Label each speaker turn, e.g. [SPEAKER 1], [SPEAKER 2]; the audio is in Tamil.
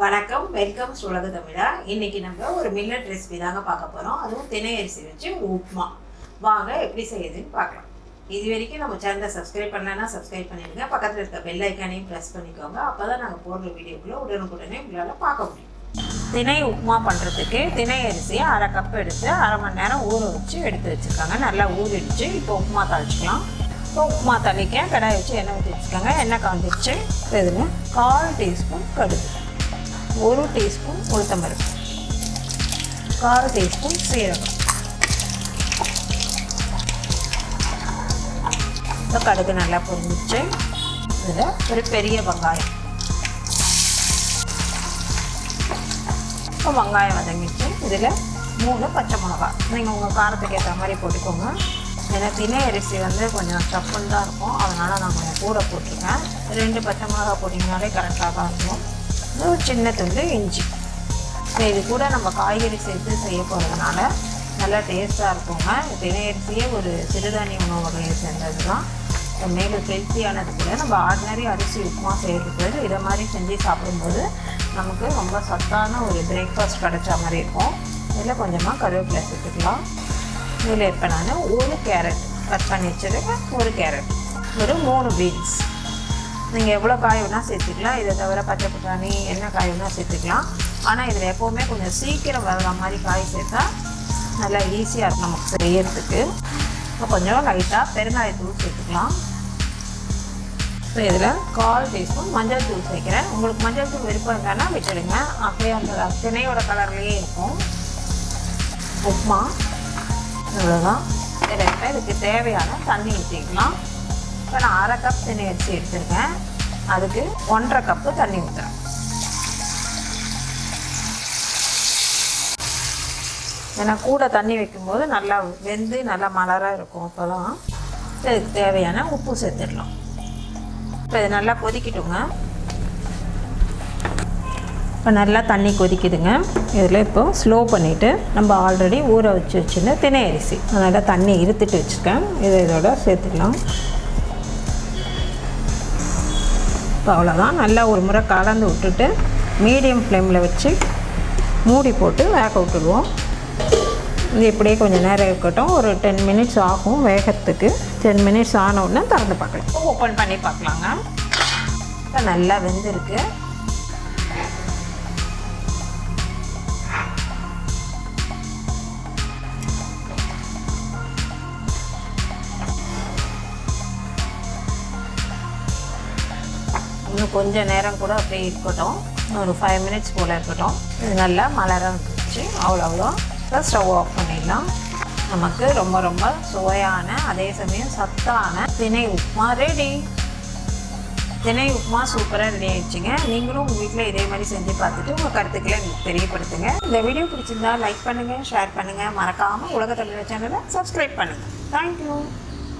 [SPEAKER 1] வணக்கம், வெல்கம் ulaga thamizha. இன்னைக்கு நம்ம ஒரு மில்லட் ரெசிபி தாங்க பார்க்க போறோம். அதுவும் திணை அரிசி வச்சு ஒரு உப்புமா. வாங்க எப்படி செய்யுதுன்னு பார்க்கலாம். இது வரைக்கும் நம்ம சேனலை சப்ஸ்கிரைப் பண்ணலன்னா சப்ஸ்கிரைப் பண்ணிடுங்க. பக்கத்தில் இருக்க பெல் ஐக்கானையும் ப்ரெஸ் பண்ணிக்கோங்க. அப்பதான் நாங்கள் போடுற வீடியோக்குள்ள உடனுக்குடனே உங்களால் பார்க்க முடியும். திணை உப்புமா பண்ணுறதுக்கு திணை அரிசியை 1/2 கப் எடுத்து 1/2 மணி நேரம் ஊற வச்சு எடுத்து வச்சுருக்காங்க. நல்லா ஊறிடுச்சு. இப்போ உப்புமா தாளிச்சிக்கலாம். இப்போ உப்புமா தண்ணிக்க கடாய் வச்சு எண்ணெய் ஊற்றி வச்சுக்கோங்க. எண்ணெய் காஞ்சிடுச்சு. இதில் 1/4 டீஸ்பூன் கடுகு, 1 டீஸ்பூன் உளுத்தம்பருப்பு, 1/4 டீஸ்பூன் சீரகம். இப்போ கடுகு நல்லா பொரிஞ்சிச்சு. இதில் ஒரு பெரிய வெங்காயம். இப்போ வெங்காயம் வதங்கிச்சு. இதில் 3 பச்சை மிளகா. நீங்கள் உங்கள் காரத்துக்கு ஏற்ற மாதிரி போட்டுக்கோங்க. ஏன்னா திணை அரிசி கொஞ்சம் சப்புன்னு தான் இருக்கும், அதனால் நான் கொஞ்சம் கூட போட்டிருக்கேன். 2 பச்சை மிளகா போட்டிங்கனாலே கரெக்டாக தான் இருக்கும். ஒரு சின்ன துண்டு இஞ்சி. இது கூட நம்ம காய்கறி சேர்த்து செய்ய போகிறதுனால நல்லா டேஸ்ட்டாக இருக்குங்க. திணை அரிசியே ஒரு சிறுதானிய உணவு வகையை சேர்ந்தது தான். மேலும் ஹெல்த்தியானது கூட. நம்ம ஆர்டினரி அரிசி உப்புமா செய்கிறதுக்கு இதை மாதிரி செஞ்சு சாப்பிடும்போது நமக்கு ரொம்ப சத்தான ஒரு பிரேக்ஃபாஸ்ட் கிடைச்ச மாதிரி இருக்கும். இதில் கொஞ்சமாக கருவேப்பிலை சேர்த்துக்கலாம். இதில் இப்போ நான் 1 கேரட் கட் பண்ணி வச்சுருக்கேன். 1 கேரட், ஒரு 3 பீன்ஸ். நீங்கள் எவ்வளோ காய் வேணால் சேர்த்துக்கலாம். இதை தவிர பச்சை பட்டாணி என்ன காய் வேணால் சேர்த்துக்கலாம். ஆனால் இதில் எப்போவுமே கொஞ்சம் சீக்கிரம் வர்ற மாதிரி காய் சேர்த்தா நல்லா ஈஸியாக இருக்கும் நமக்கு செய்யறதுக்கு. இப்போ கொஞ்சம் லைட்டாக பெருங்காயத்தூள் சேர்த்துக்கலாம். இப்போ இதில் 1/4 டீஸ்பூன் மஞ்சள் தூள் சேர்க்குறேன். உங்களுக்கு மஞ்சள் தூள் விருப்பம் இல்லைன்னா விட்டுடுங்க, அப்படியே அந்த திணையோட கலர்லேயே இருக்கும். உப்புமா இவ்வளோதான். இதில் இப்போ இதுக்கு தேவையான தண்ணி ஊற்றிக்கலாம். இப்போ நான் 1/2 கப் திணை அரிசி எடுத்துருக்கேன். அதுக்கு 1/2 கப்பு தண்ணி ஊற்றுறேன். ஏன்னா கூட தண்ணி வைக்கும்போது நல்லா வெந்து நல்லா மலராக இருக்கும். அப்போ தான் இதுக்கு தேவையான உப்பு சேர்த்துடலாம். இப்போ இது நல்லா கொதிக்கிட்டுங்க. இப்போ நல்லா தண்ணி கொதிக்குதுங்க. இதில் இப்போ ஸ்லோ பண்ணிவிட்டு நம்ம ஆல்ரெடி ஊற வச்சுருந்த திணை அரிசி அதனால் தண்ணி இருத்துட்டு வச்சுருக்கேன். இதை இதோட சேர்த்துக்கலாம். இப்போ அவ்வளோதான். நல்லா ஒரு முறை கலந்து விட்டுட்டு மீடியம் ஃப்ளேமில் வச்சு மூடி போட்டு வேக விட்டுடுவோம். இது இப்படியே கொஞ்சம் நேரம் இருக்கட்டும். ஒரு 10 மினிட்ஸ் ஆகும் வேகத்துக்கு. 10 மினிட்ஸ் ஆனவுடனே திறந்து பார்க்கலாம். ஓப்பன் பண்ணி பார்க்கலாங்க. இப்போ நல்லா வெந்திருக்கு. இன்னும் கொஞ்சம் நேரம் கூட அப்படியே இருக்கட்டும். ஒரு 5 மினிட்ஸ் போல் இருக்கட்டும். இது நல்லா மலராக இருந்துச்சு. அவ்வளோ ஸ்டவ் ஆஃப் பண்ணிடலாம். நமக்கு ரொம்ப ரொம்ப சுவையான அதே சமயம் சத்தான திணை உப்புமா ரெடி. திணை உப்புமா சூப்பராக ரெடி ஆகிடுச்சிங்க. நீங்களும் உங்கள் வீட்டில் இதே மாதிரி செஞ்சு பார்த்துட்டு உங்கள் கருத்துக்களை எனக்கு தெரியப்படுத்துங்க. இந்த வீடியோ பிடிச்சிருந்தா லைக் பண்ணுங்கள், ஷேர் பண்ணுங்கள். மறக்காமல் ulaga thamizha சேனலை சப்ஸ்கிரைப் பண்ணுங்கள். தேங்க்யூ.